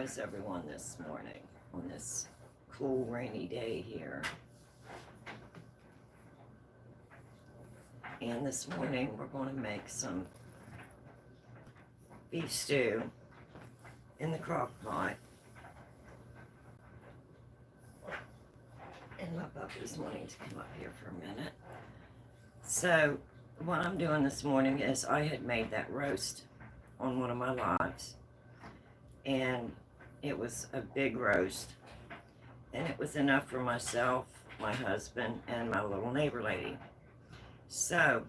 is everyone this morning on this cool rainy day here? And this morning we're going to make some beef stew in the crock pot. And my puppy's wanting to come up here for a minute. So what I'm doing this morning is I had made that roast on one of my lives. And it was a big roast. And it was enough for myself, my husband, and my little neighbor lady. So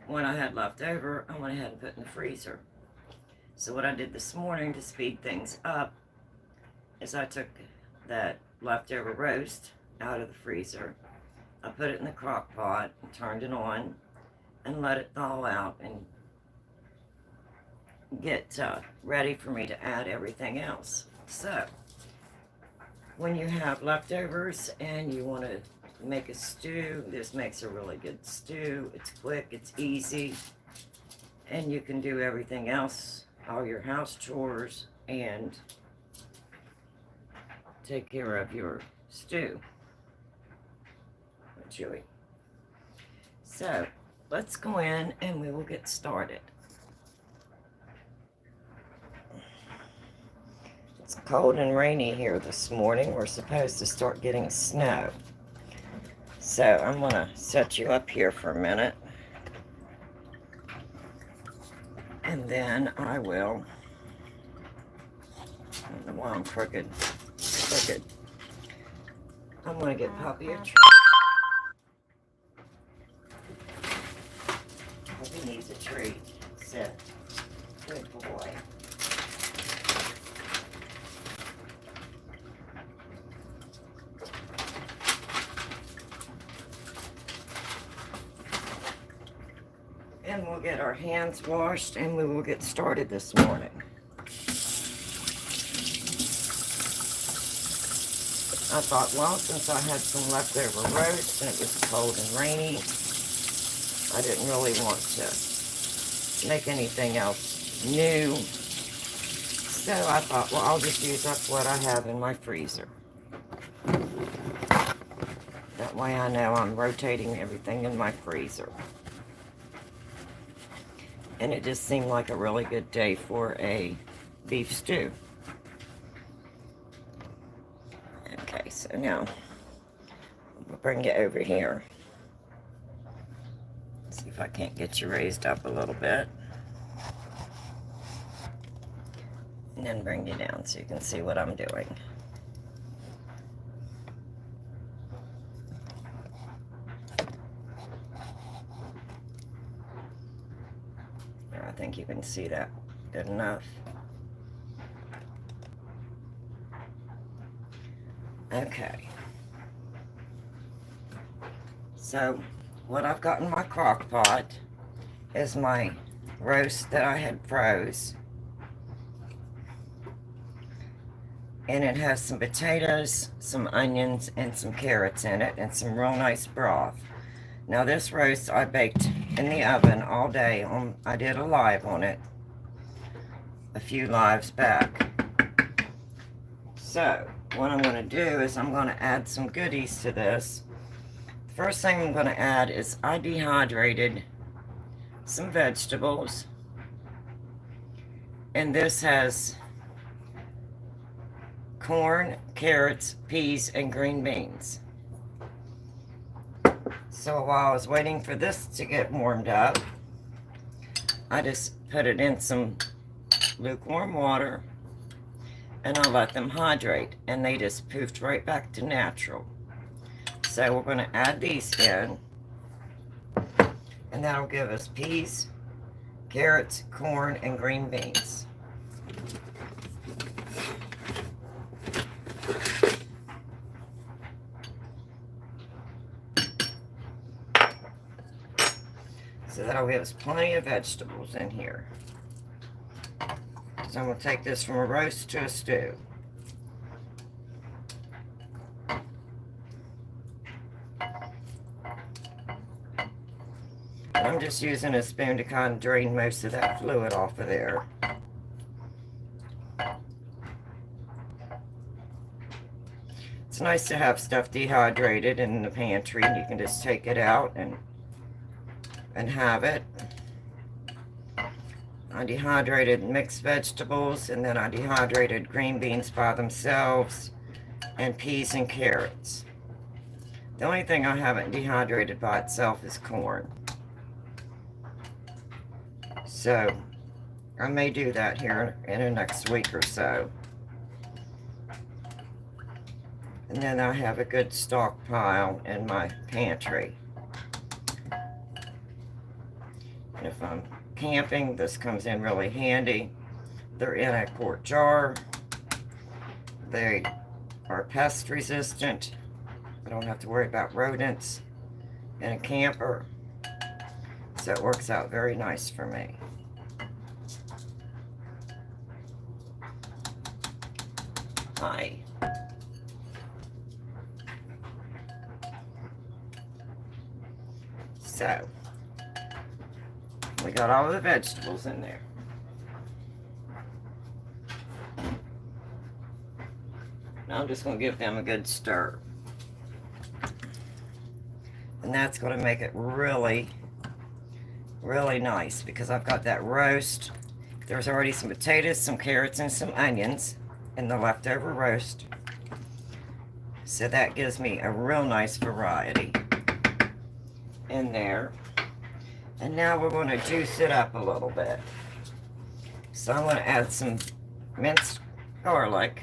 what I had left over, I went ahead and put in the freezer. So what I did this morning to speed things up is I took that leftover roast out of the freezer. I put it in the crock pot and turned it on and let it thaw out and get ready for me to add everything else. So when you have leftovers and you want to make a stew, this makes a really good stew. It's quick, it's easy, and you can do everything else, all your house chores, and take care of your stew. Chewy. So let's go in and we will get started. It's cold and rainy here this morning. We're supposed to start getting snow. So I'm going to set you up here for a minute. And then I will, I don't know why I'm crooked. I'm going to get Puppy a treat. Puppy needs a treat. Sit. Good boy. And we'll get our hands washed and we will get started this morning. I thought, well, since I had some leftover roast and it was cold and rainy, I didn't really want to make anything else new. So I thought, well, I'll just use up what I have in my freezer. That way I know I'm rotating everything in my freezer. And it just seemed like a really good day for a beef stew. Okay, so now we'll bring you over here. See if I can't get you raised up a little bit. And then bring you down so you can see what I'm doing. I think you can see that good enough. Okay. So what I've got in my crock pot is my roast that I had froze. And it has some potatoes, some onions, and some carrots in it, and some real nice broth. Now this roast I baked in the oven all day. I did a live on it a few lives back. So what I'm going to do is I'm going to add some goodies to this. The first thing I'm going to add is I dehydrated some vegetables. And this has corn, carrots, peas, and green beans. So while I was waiting for this to get warmed up, I just put it in some lukewarm water and I let them hydrate, and they just poofed right back to natural. So we're going to add these in, and that'll give us peas, carrots, corn, and green beans. So that'll give us plenty of vegetables in here. So I'm going to take this from a roast to a stew. I'm just using a spoon to kind of drain most of that fluid off of there. It's nice to have stuff dehydrated in the pantry, and you can just take it out and have it. I dehydrated mixed vegetables, and then I dehydrated green beans by themselves, and peas and carrots. The only thing I haven't dehydrated by itself is corn. So I may do that here in the next week or so. And then I have a good stockpile in my pantry. And if I'm camping, this comes in really handy. They're in a quart jar. They are pest resistant. I don't have to worry about rodents in a camper. So it works out very nice for me. Hi. So, we got all of the vegetables in there. Now I'm just going to give them a good stir. And that's going to make it really, really nice because I've got that roast. There's already some potatoes, some carrots, and some onions in the leftover roast. So that gives me a real nice variety in there. And now we're going to juice it up a little bit. So I'm going to add some minced garlic.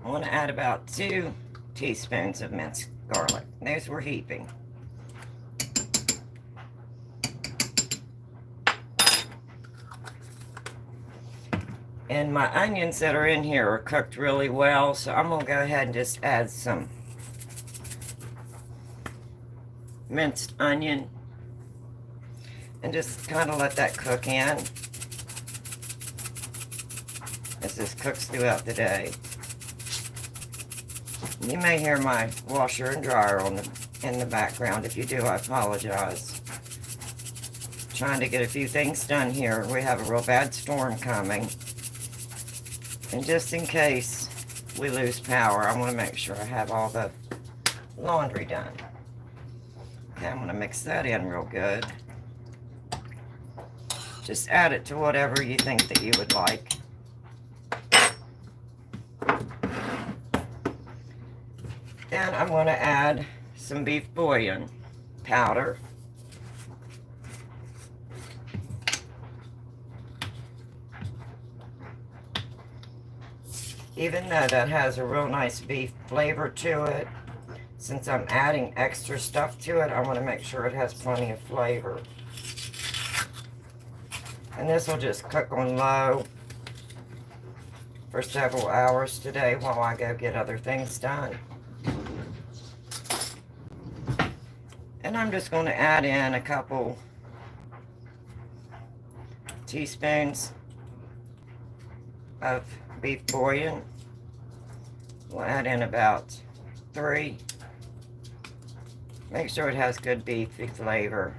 I want to add about 2 teaspoons of minced garlic. Those we're heaping. And my onions that are in here are cooked really well, so I'm going to go ahead and just add some minced onion and just kind of let that cook in as this cooks throughout the day. You may hear my washer and dryer in the background. If you do, I apologize. Trying to get a few things done here. We have a real bad storm coming. And just in case we lose power, I want to make sure I have all the laundry done. Okay, I'm going to mix that in real good. Just add it to whatever you think that you would like. Then I'm going to add some beef bouillon powder. Even though that has a real nice beef flavor to it, since I'm adding extra stuff to it, I want to make sure it has plenty of flavor. And this will just cook on low for several hours today while I go get other things done. And I'm just going to add in a couple teaspoons of beef bouillon. We'll add in about 3. Make sure it has good beefy flavor.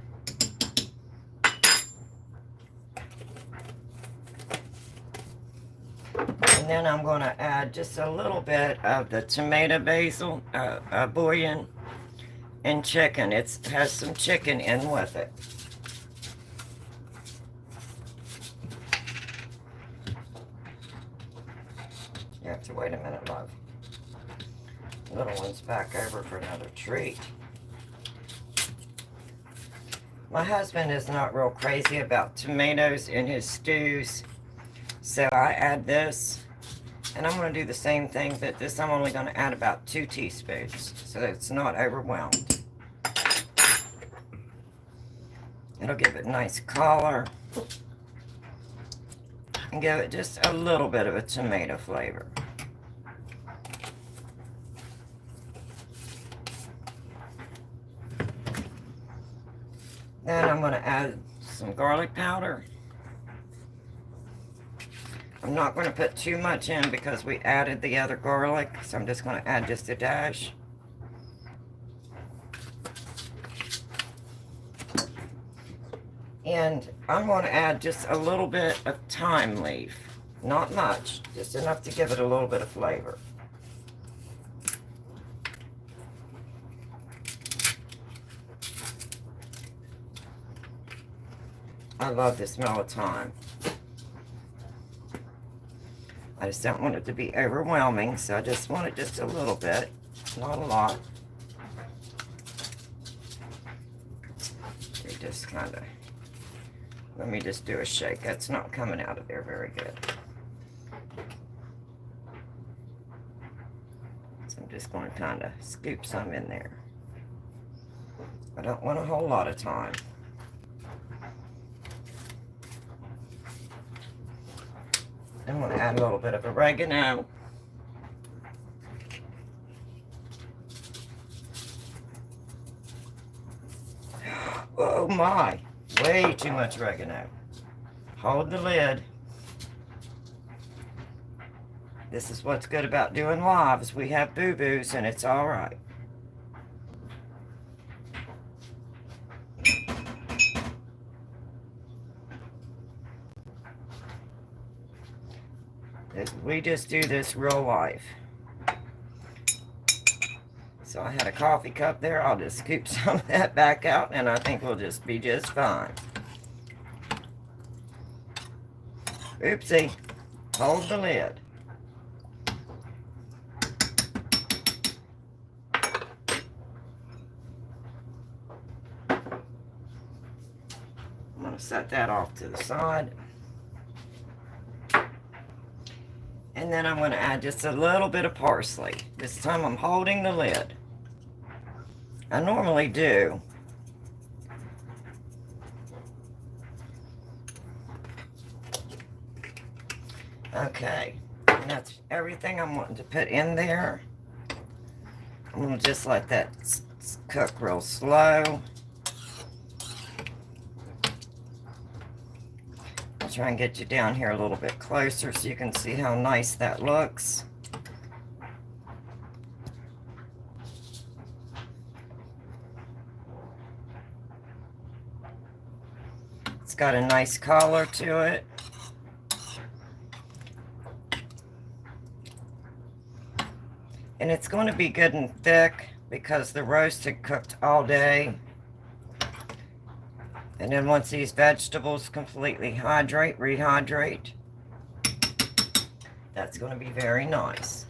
And then I'm going to add just a little bit of the tomato basil bouillon and chicken. It has some chicken in with it. You have to wait a minute, love. Little one's back over for another treat. My husband is not real crazy about tomatoes in his stews, so I add this, and I'm going to do the same thing, but this I'm only going to add about 2 teaspoons, so that it's not overwhelmed. It'll give it a nice color, and give it just a little bit of a tomato flavor. Then I'm going to add some garlic powder. I'm not going to put too much in because we added the other garlic, so I'm just going to add just a dash. And I'm going to add just a little bit of thyme leaf. Not much, just enough to give it a little bit of flavor. I love the smell of thyme. I just don't want it to be overwhelming, so I just want it just a little bit, not a lot. You just kind of, let me just do a shake. That's not coming out of there very good. So I'm just going to kind of scoop some in there. I don't want a whole lot of thyme. I'm going to add a little bit of oregano. Oh my, way too much oregano. Hold the lid. This is what's good about doing lives. We have boo-boos and it's all right. We just do this real life. So I had a coffee cup there. I'll just scoop some of that back out and I think we'll just be just fine. Oopsie. Hold the lid. I'm going to set that off to the side. And then I'm going to add just a little bit of parsley. This time I'm holding the lid. I normally do. Okay, and that's everything I'm wanting to put in there. I'm going to just let that cook real slow. I'll try and get you down here a little bit closer so you can see how nice that looks. It's got a nice color to it. And it's going to be good and thick because the roast had cooked all day. And then once these vegetables completely rehydrate, that's going to be very nice.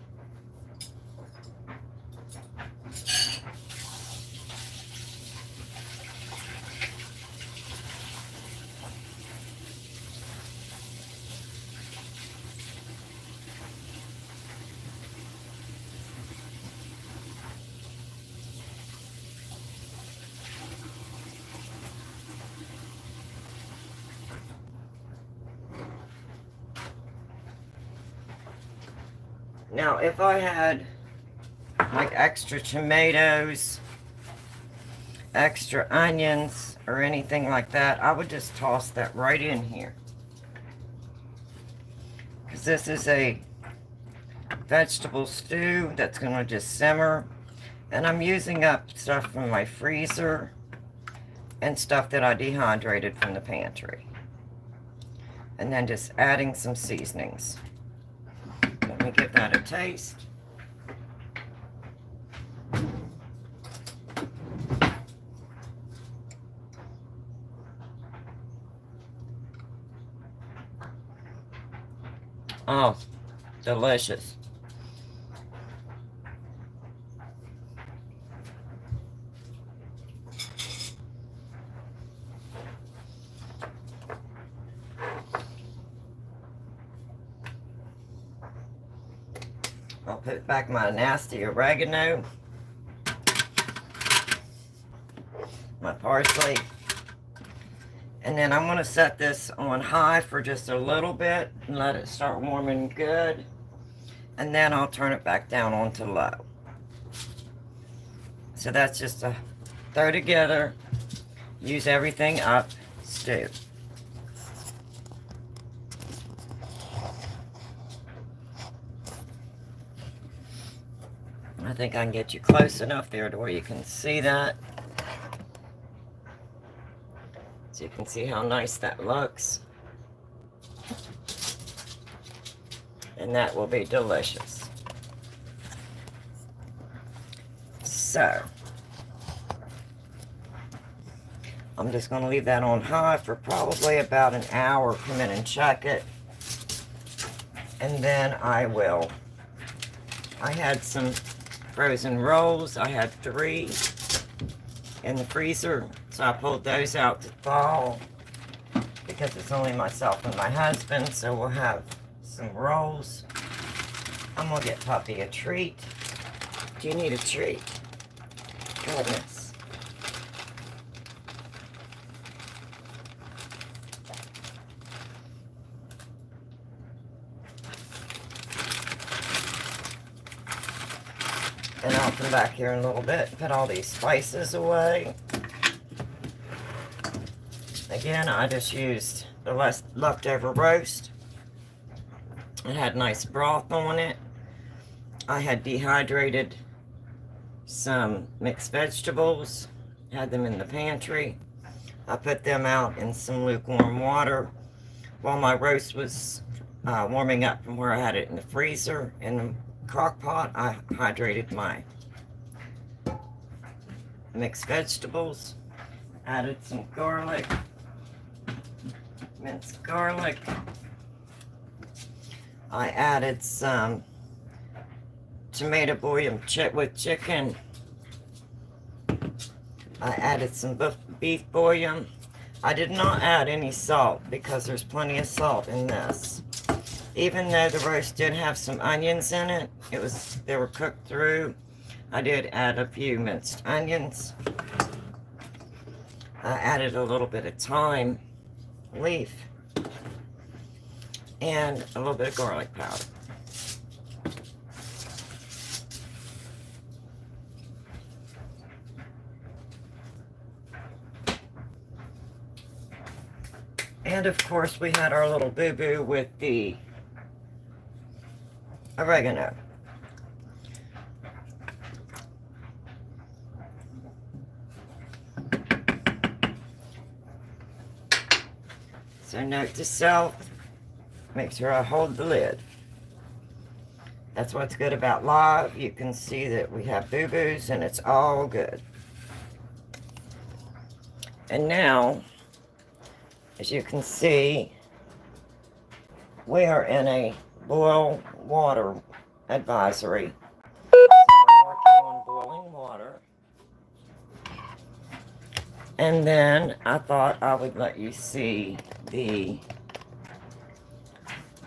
Now, if I had like extra tomatoes, extra onions, or anything like that, I would just toss that right in here. Because this is a vegetable stew that's going to just simmer. And I'm using up stuff from my freezer and stuff that I dehydrated from the pantry. And then just adding some seasonings. Let me give that a taste. Oh, delicious. I'll put back my nasty oregano, my parsley, and then I'm going to set this on high for just a little bit and let it start warming good, and then I'll turn it back down onto low. So that's just a throw together, use everything up stew. I think I can get you close enough there to where you can see that. So you can see how nice that looks. And that will be delicious. So, I'm just going to leave that on high for probably about an hour. Come in and check it. And then I had some frozen rolls. I had 3 in the freezer. So I pulled those out to thaw because it's only myself and my husband. So we'll have some rolls. I'm going to get Puppy a treat. Do you need a treat? Goodness. And I'll come back here in a little bit and put all these spices away. Again, I just used the leftover roast. It had nice broth on it. I had dehydrated some mixed vegetables. Had them in the pantry. I put them out in some lukewarm water while my roast was warming up from where I had it in the freezer. In the crock pot, I hydrated my mixed vegetables. Added some garlic, minced garlic. I added some tomato bouillon with chicken. I added some beef bouillon. I did not add any salt because there's plenty of salt in this. Even though the roast did have some onions in it, they were cooked through. I did add a few minced onions. I added a little bit of thyme leaf and a little bit of garlic powder. And of course we had our little boo-boo with the oregano. So note to self, make sure I hold the lid. That's what's good about live. You can see that we have boo-boos and it's all good. And now, as you can see, we are in a boil water advisory. So I'm working on boiling water. And then I thought I would let you see the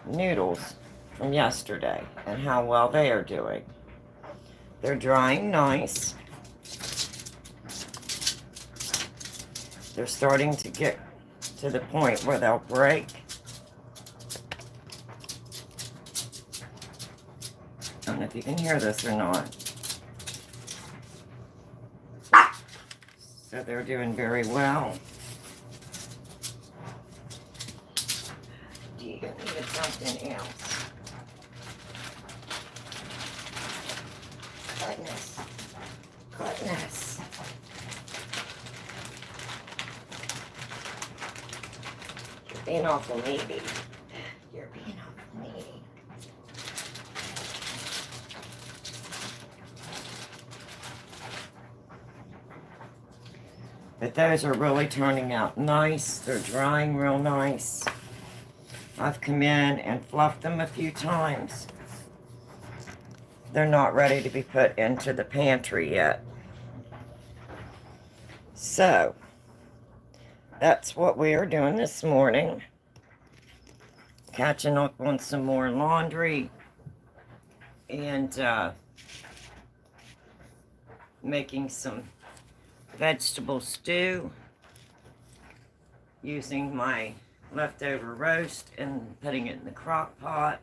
noodles from yesterday and how well they are doing. They're drying nice. They're starting to get to the point where they'll break. I don't know if you can hear this or not. So they're doing very well. Do you need something else? Goodness. Goodness. You're being awful needy. You're being awful needy. But those are really turning out nice. They're drying real nice. I've come in and fluffed them a few times. They're not ready to be put into the pantry yet. So, that's what we are doing this morning. Catching up on some more laundry. And making some vegetable stew using my leftover roast and putting it in the crock pot.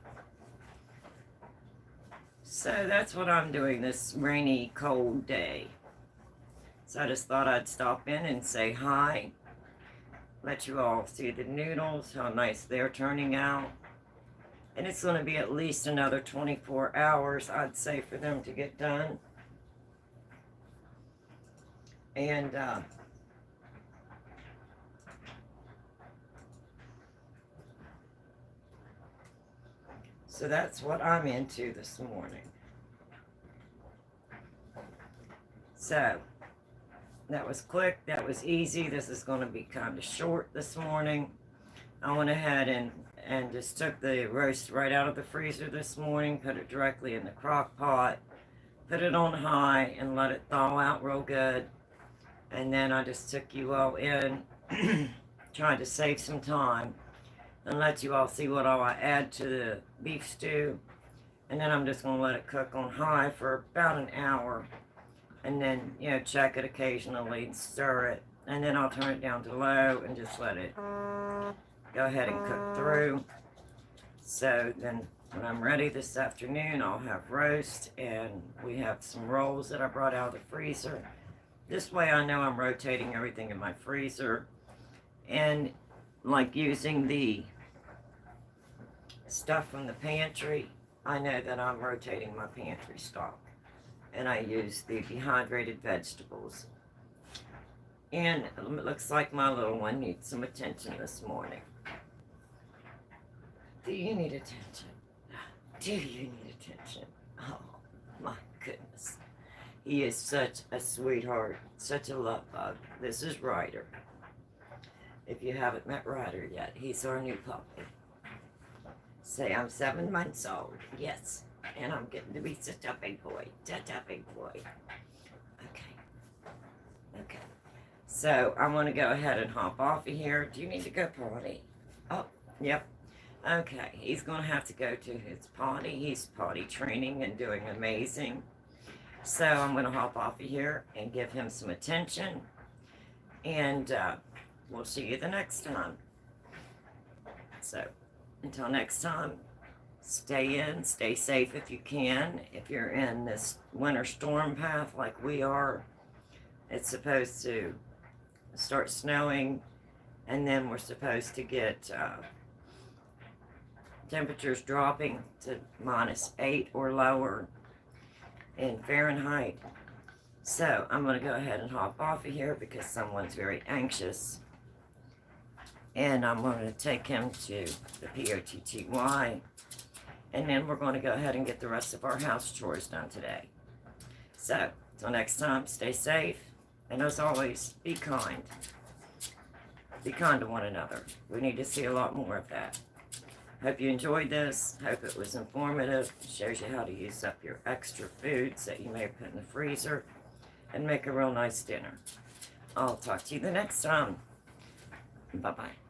So that's what I'm doing this rainy, cold day. So I just thought I'd stop in and say hi. Let you all see the noodles, how nice they're turning out. And it's going to be at least another 24 hours, I'd say, for them to get done. And So that's what I'm into this morning. So, that was quick, that was easy. This is going to be kind of short this morning. I went ahead and just took the roast right out of the freezer this morning, put it directly in the crock pot, put it on high, and let it thaw out real good. And then I just took you all in, trying to save some time, and let you all see what all I add to the beef stew. And then I'm just going to let it cook on high for about an hour. And then, check it occasionally and stir it. And then I'll turn it down to low and just let it go ahead and cook through. So then when I'm ready this afternoon, I'll have roast, and we have some rolls that I brought out of the freezer. This way I know I'm rotating everything in my freezer. And like using the stuff from the pantry, I know that I'm rotating my pantry stock. And I use the dehydrated vegetables. And it looks like my little one needs some attention this morning. Do you need attention? Do you need attention? Oh, my goodness. He is such a sweetheart, such a love bug. This is Ryder. If you haven't met Ryder yet, he's our new puppy. Say, I'm 7 months old. Yes. And I'm getting to be such a big boy. Such a big boy. Okay. So, I want to go ahead and hop off of here. Do you need to go potty? Oh, yep. Okay. He's going to have to go to his potty. He's potty training and doing amazing. So, I'm going to hop off of here and give him some attention. And we'll see you the next time. So, until next time. Stay in, stay safe if you can. If you're in this winter storm path like we are, it's supposed to start snowing, and then we're supposed to get temperatures dropping to -8 or lower in Fahrenheit. So I'm going to go ahead and hop off of here because someone's very anxious. And I'm going to take him to the POTTY. And then we're going to go ahead and get the rest of our house chores done today. So, till next time, stay safe. And as always, be kind. Be kind to one another. We need to see a lot more of that. Hope you enjoyed this. Hope it was informative. Shows you how to use up your extra foods that you may have put in the freezer. And make a real nice dinner. I'll talk to you the next time. Bye-bye.